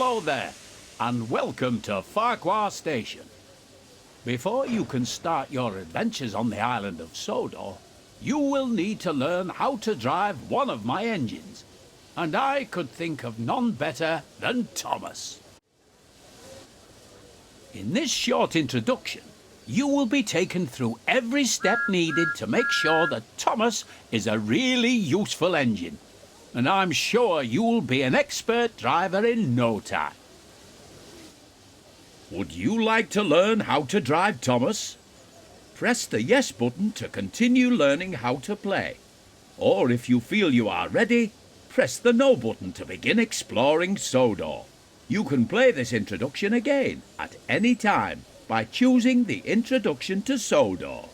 Hello there, and welcome to Farquhar Station. Before you can start your adventures on the island of Sodar, you will need to learn how to drive one of my engines, and I could think of none better than Thomas. In this short introduction, you will be taken through every step needed to make sure that Thomas is a really useful engine, and I'm sure you'll be an expert driver in no time. Would you like to learn how to drive Thomas? Press the yes button to continue learning how to play. Or if you feel you are ready, press the no button to begin exploring Sodar. You can play this introduction again at any time by choosing the Introduction to Sodar.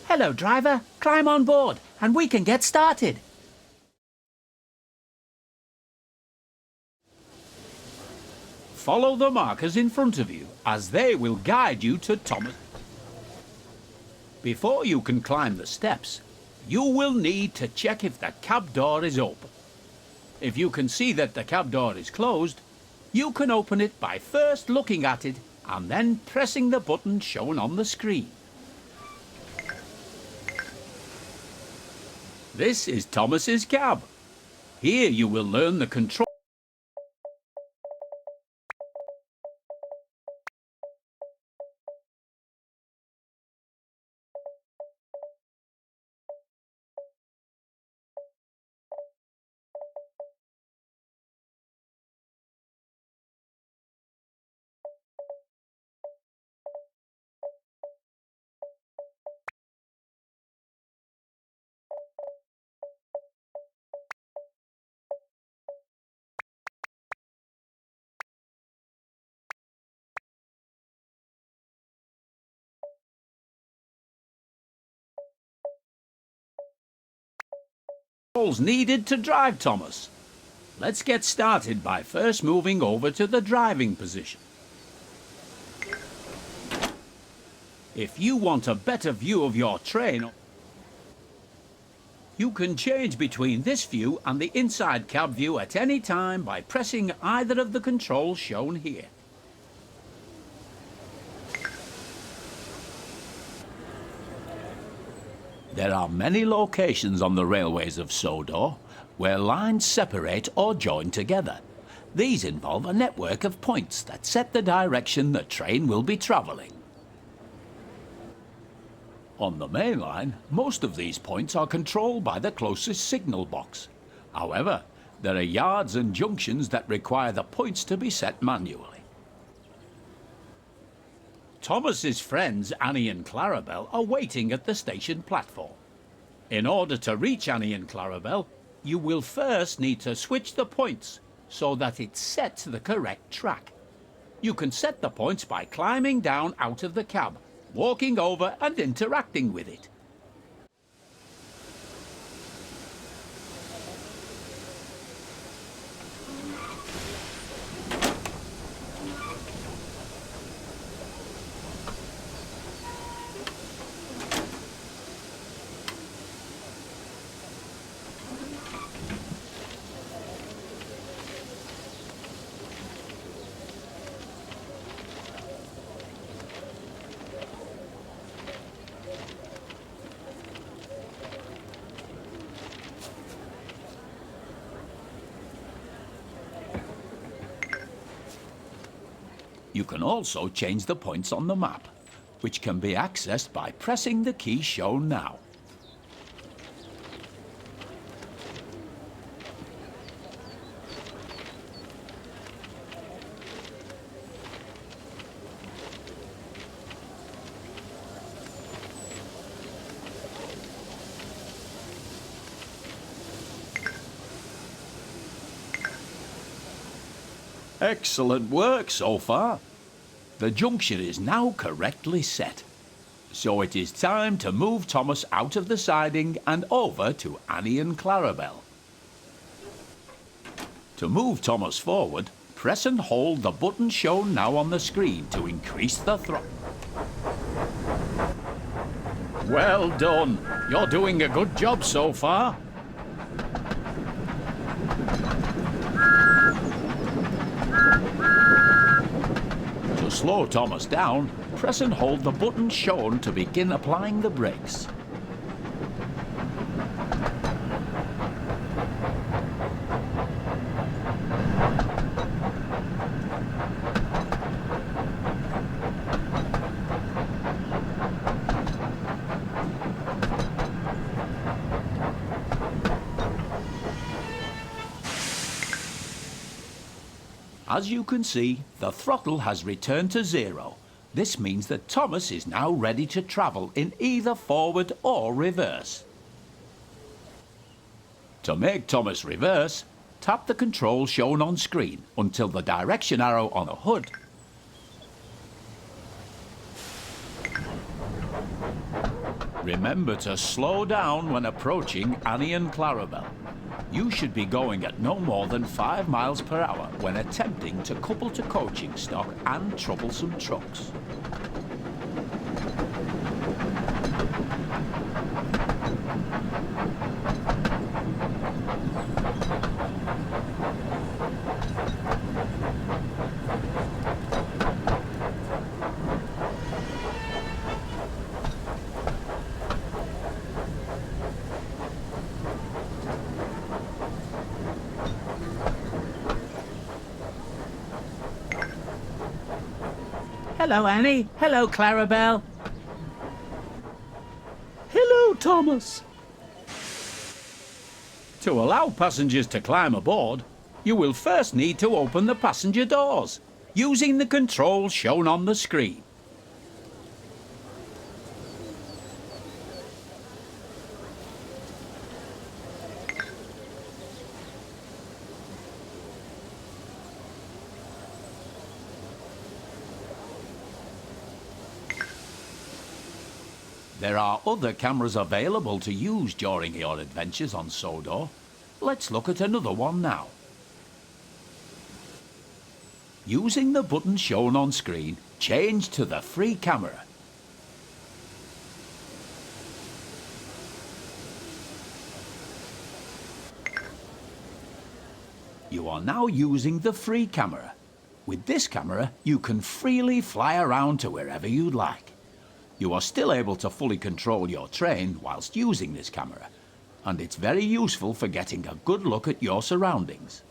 Hello, driver. Climb on board and we can get started. Follow the markers in front of you as they will guide you to Thomas. Before you can climb the steps, you will need to check if the cab door is open. If you can see that the cab door is closed, you can open it by first looking at it and then pressing the button shown on the screen. This is Thomas's cab. Here you will learn the control. Needed to drive Thomas. Let's get started by first moving over to the driving position. If you want a better view of your train, you can change between this view and the inside cab view at any time by pressing either of the controls shown here. There are many locations on the railways of Sodar where lines separate or join together. These involve a network of points that set the direction the train will be travelling. On the main line, most of these points are controlled by the closest signal box. However, there are yards and junctions that require the points to be set manually. Thomas's friends Annie and Clarabel are waiting at the station platform. In order to reach Annie and Clarabel, you will first need to switch the points so that it sets the correct track. You can set the points by climbing down out of the cab, walking over and interacting with it. You can also change the points on the map, which can be accessed by pressing the key shown now. Excellent work so far. The junction is now correctly set. So it is time to move Thomas out of the siding and over to Annie and Clarabel. To move Thomas forward, press and hold the button shown now on the screen to increase the throttle. Well done. You're doing a good job so far. To slow Thomas down, press and hold the button shown to begin applying the brakes. As you can see, the throttle has returned to 0. This means that Thomas is now ready to travel in either forward or reverse. To make Thomas reverse, tap the control shown on screen until the direction arrow on the hood Remember to slow down when approaching Annie and Clarabel. You should be going at no more than 5 miles per hour when attempting to couple to coaching stock and troublesome trucks. Hello, Annie. Hello, Clarabel. Hello, Thomas. To allow passengers to climb aboard, you will first need to open the passenger doors using the controls shown on the screen. There are other cameras available to use during your adventures on Sodar. Let's look at another one now. Using the button shown on screen, change to the free camera. You are now using the free camera. With this camera, you can freely fly around to wherever you'd like. You are still able to fully control your train whilst using this camera, and it's very useful for getting a good look at your surroundings.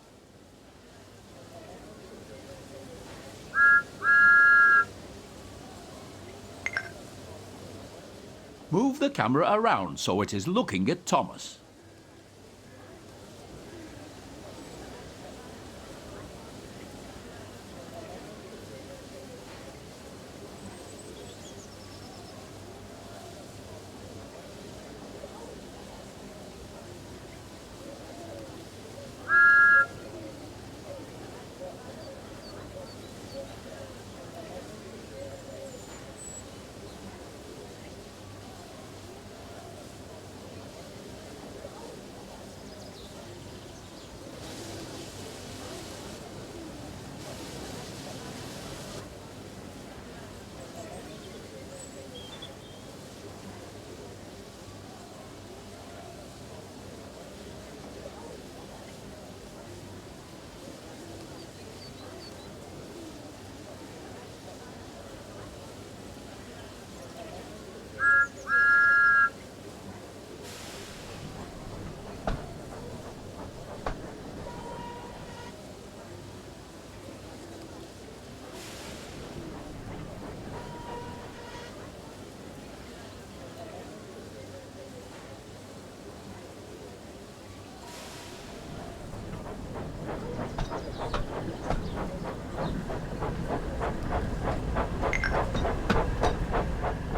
Move the camera around so it is looking at Thomas.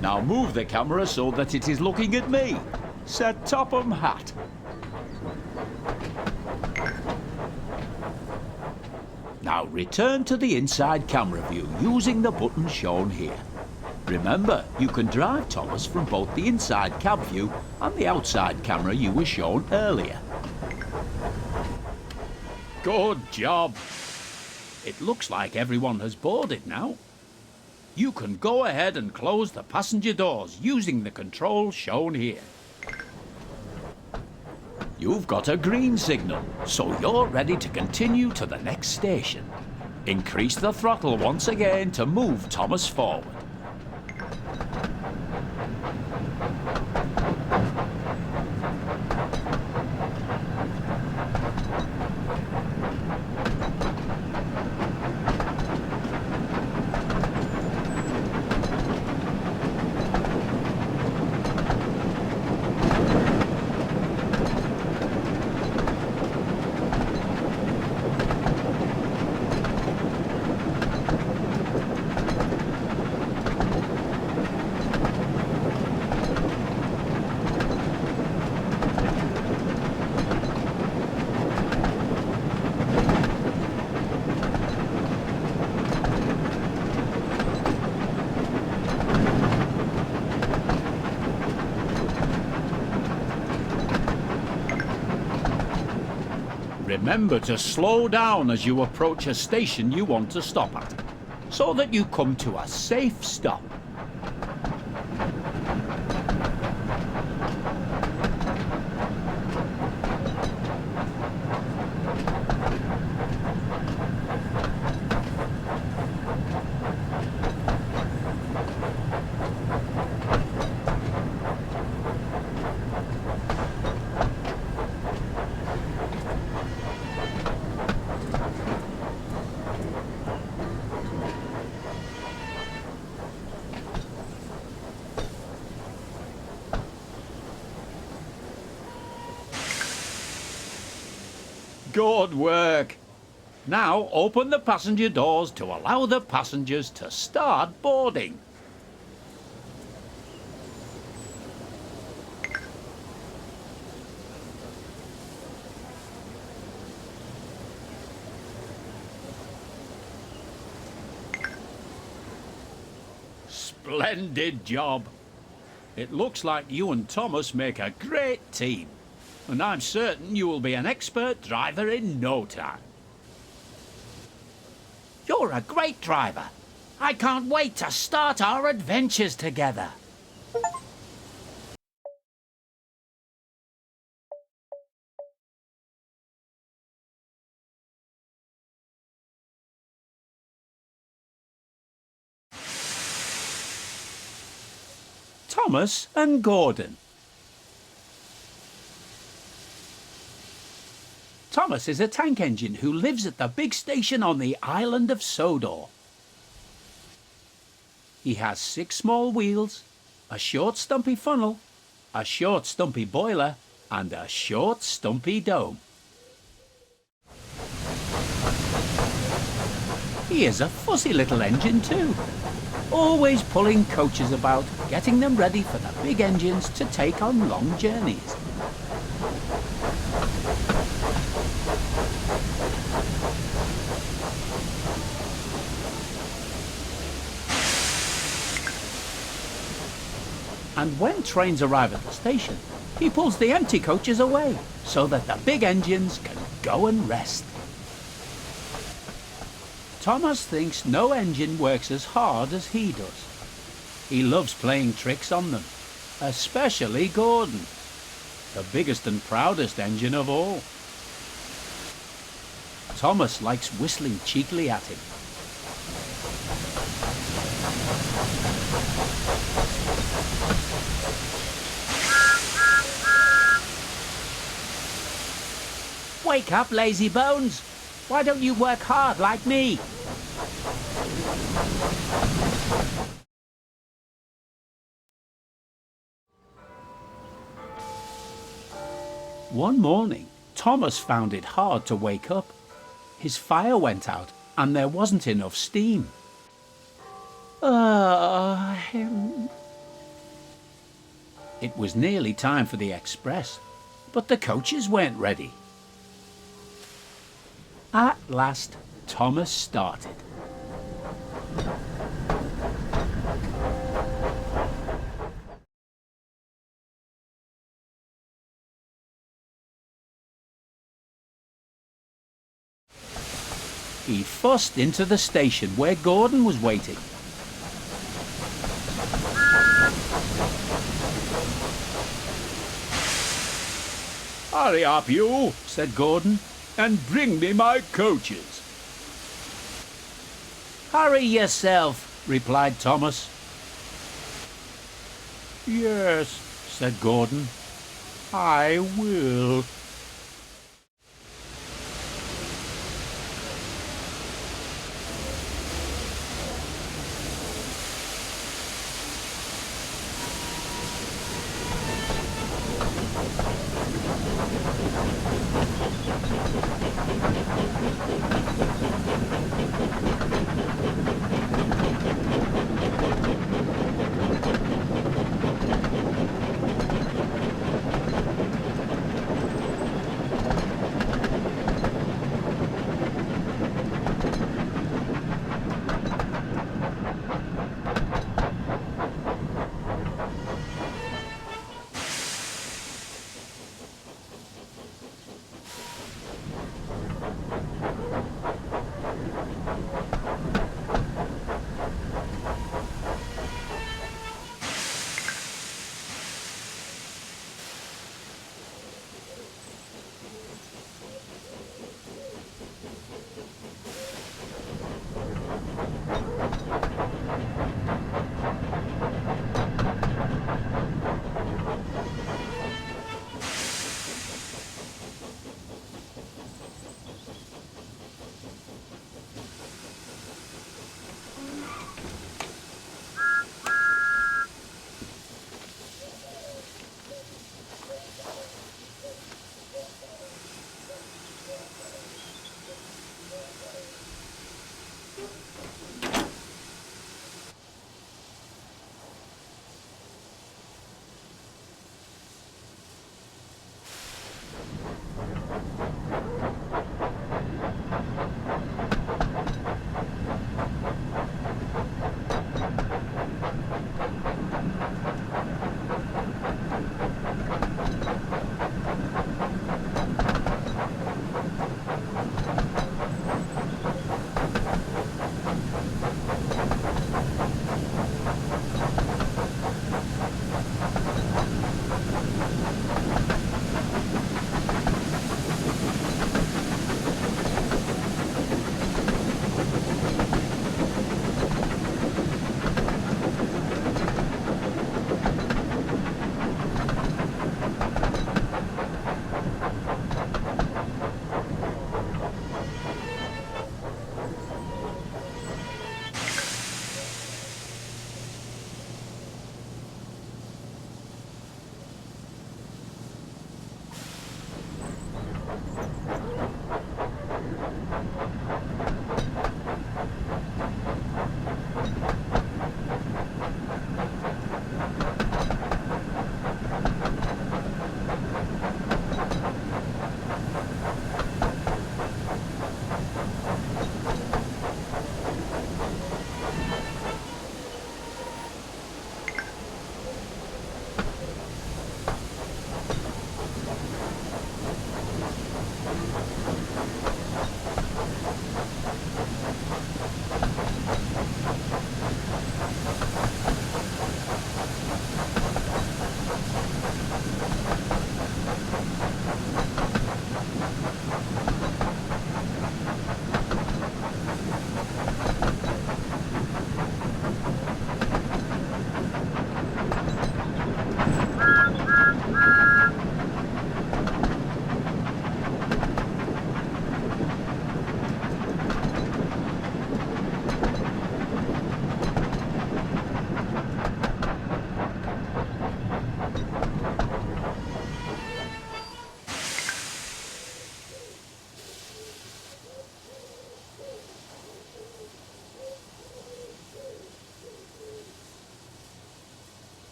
Now move the camera so that it is looking at me. Set Topham hat. Now return to the inside camera view using the button shown here. Remember, you can drive Thomas from both the inside cab view and the outside camera you were shown earlier. Good job. It looks like everyone has boarded now. You can go ahead and close the passenger doors using the controls shown here. You've got a green signal, so you're ready to continue to the next station. Increase the throttle once again to move Thomas forward. Remember to slow down as you approach a station you want to stop at, so that you come to a safe stop. Good work! Now open the passenger doors to allow the passengers to start boarding. Splendid job! It looks like you and Thomas make a great team, and I'm certain you will be an expert driver in no time. You're a great driver. I can't wait to start our adventures together. Thomas and Gordon. Thomas is a tank engine who lives at the big station on the island of Sodar. He has 6 small wheels, a short stumpy funnel, a short stumpy boiler, and a short stumpy dome. He is a fussy little engine too, always pulling coaches about, getting them ready for the big engines to take on long journeys. And when trains arrive at the station, he pulls the empty coaches away so that the big engines can go and rest. Thomas thinks no engine works as hard as he does. He loves playing tricks on them, especially Gordon, the biggest and proudest engine of all. Thomas likes whistling cheekily at him. Wake up, lazy bones. Why don't you work hard like me? One morning, Thomas found it hard to wake up. His fire went out and there wasn't enough steam. It was nearly time for the express, but the coaches weren't ready. At last, Thomas started. He fussed into the station where Gordon was waiting. "Hurry up, you," said Gordon, "and bring me my coaches." Hurry yourself, replied Thomas. Yes, said Gordon, I will.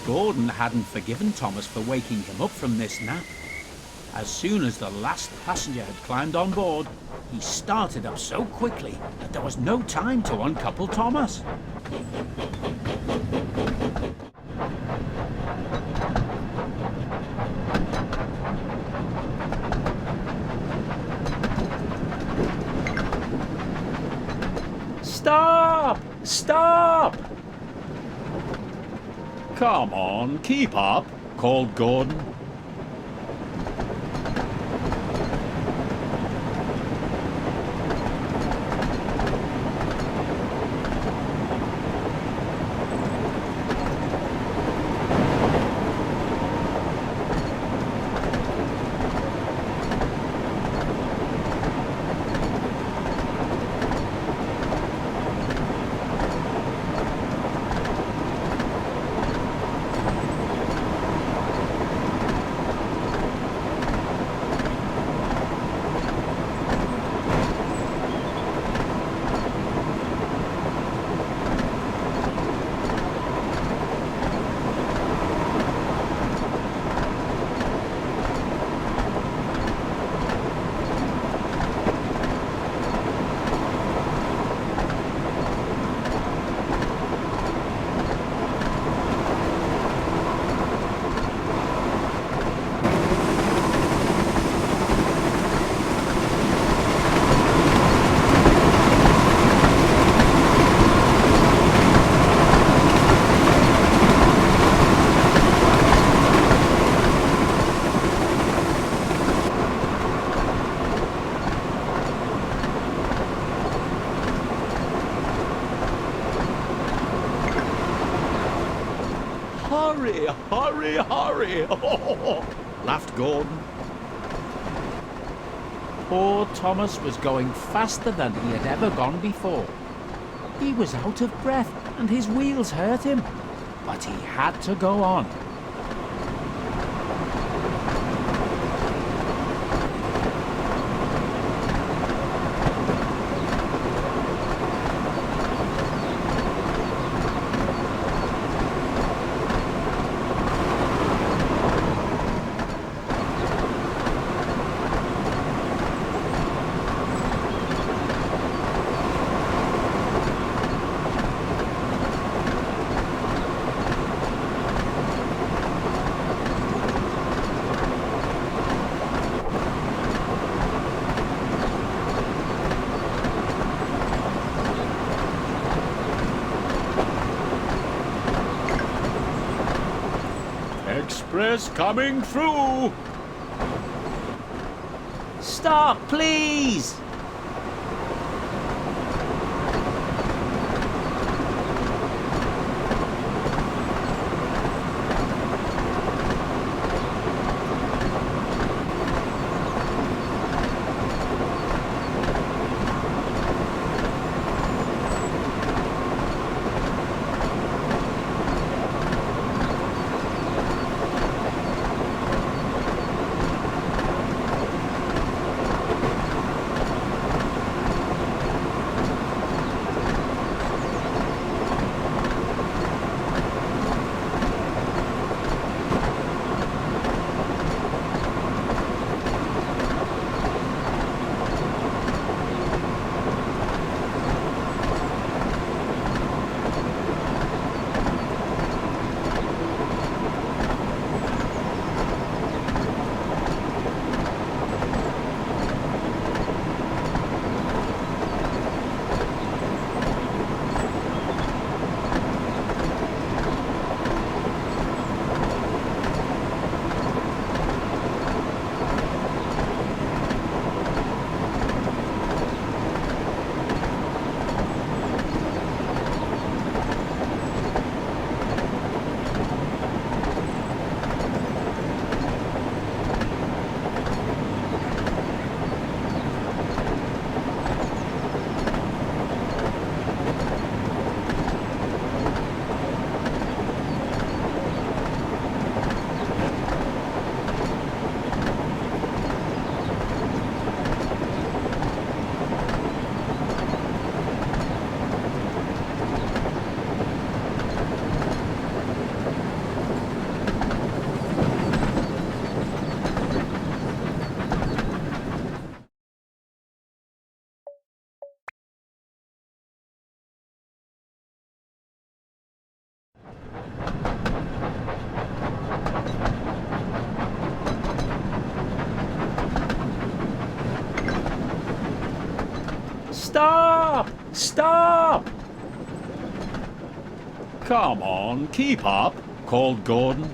Gordon hadn't forgiven Thomas for waking him up from this nap. As soon as the last passenger had climbed on board, he started up so quickly that there was no time to uncouple Thomas. Stop! Stop! "Come on, keep up," called Gordon. "Hurry, hurry, hurry!" laughed Gordon. Poor Thomas was going faster than he had ever gone before. He was out of breath and his wheels hurt him, but he had to go on. "Express coming through!" Stop, please! Stop! Stop! Come on, keep up, called Gordon.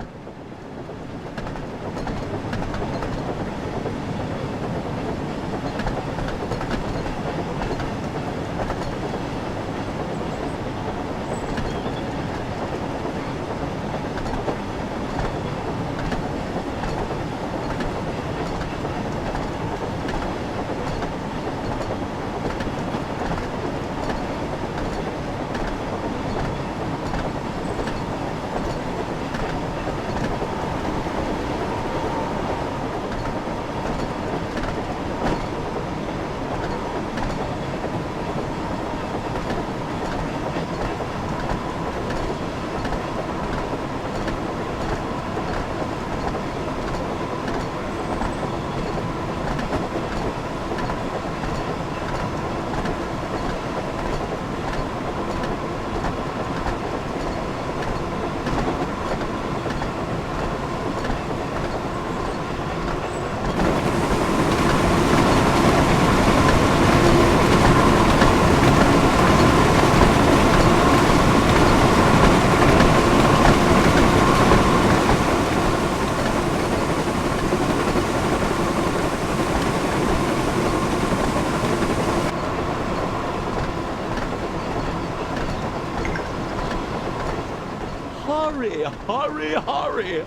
Hurry, hurry, hurry!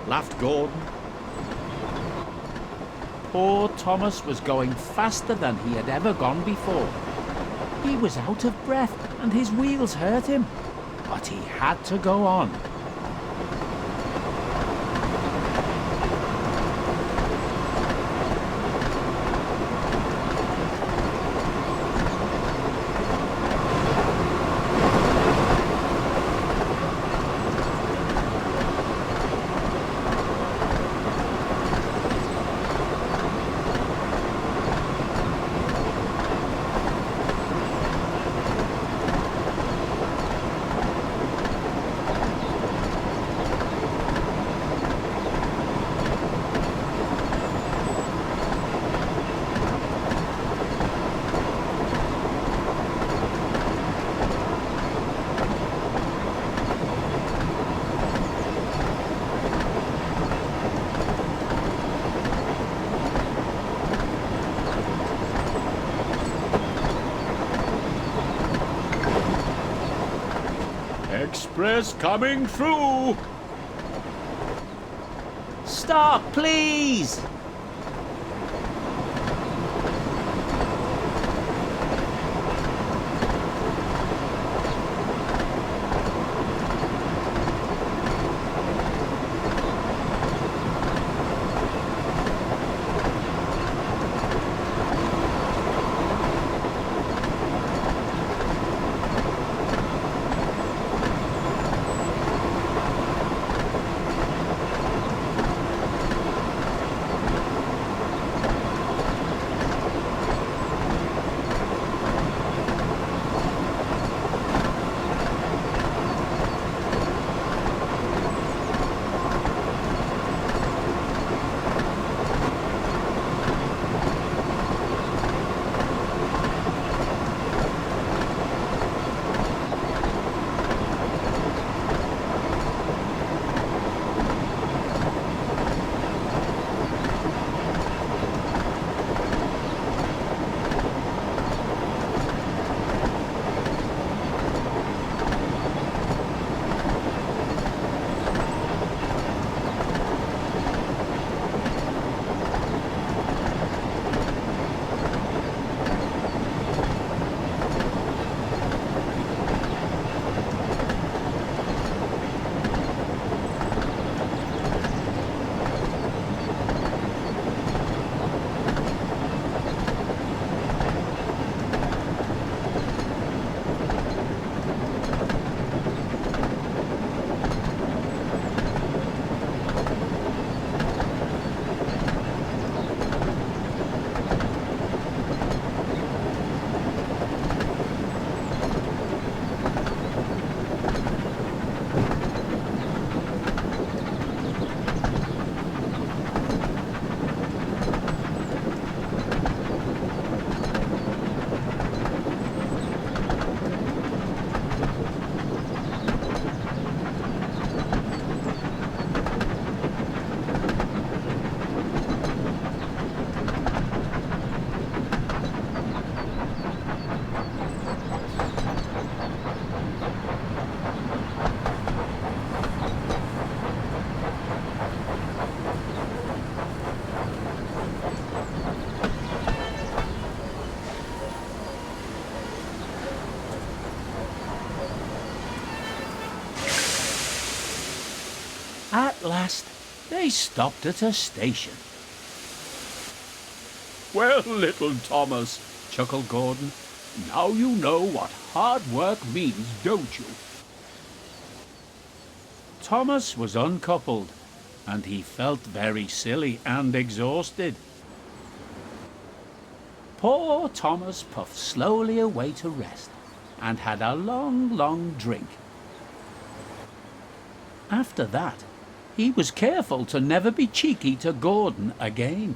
Laughed Gordon. Poor Thomas was going faster than he had ever gone before. He was out of breath and his wheels hurt him, but he had to go on. Express coming through! Stop, please! At last, they stopped at a station. "Well, little Thomas," chuckled Gordon, "now you know what hard work means, don't you?" Thomas was uncoupled, and he felt very silly and exhausted. Poor Thomas puffed slowly away to rest, and had a long drink. After that, he was careful to never be cheeky to Gordon again.